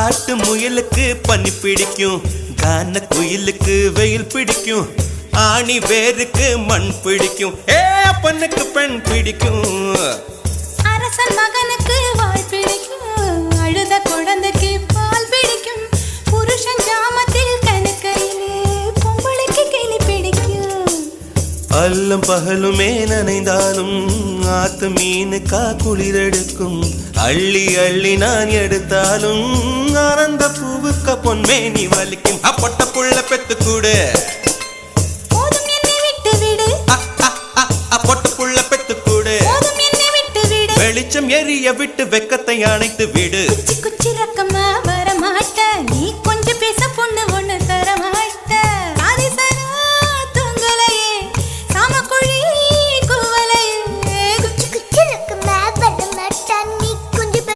காட்டு முயலுக்கு பனி பிடிக்கும், கான குயிலுக்கு வெயில் பிடிக்கும், ஆணி வேருக்கு மண் பிடிக்கும், அப்பனுக்கு பெண் பிடிக்கும். அரசன் மகனுக்கு வாழ் பிடிக்கும், அழுத குழந்தைக்கு பால் பிடிக்கும், புருஷன் ஜாமத்தில் கணக்கையிலே பொம்பளைக்கு கிளி பிடிக்கும். அல்லும் பகலுமே நனைந்தாலும் ஆத்து மீனுக்கா குளிரெடுக்கும், அள்ளி அள்ளி நான் எடுத்தாலும் ஆனந்த பூவுக்க பொன்மேனி வலிக்கும். அப்பட்ட புள்ள பெத்து கூடு, போதும் என்னை விட்டு விடு, பொட்ட புள்ள பெத்து கூடு, போதும் என்னை விட்டு விடு, வெளிச்சம் எரிய விட்டு வெக்கத்தை அணைத்து விடு. குச்சி குச்சி ரக்கமா வரமாட்ட நீ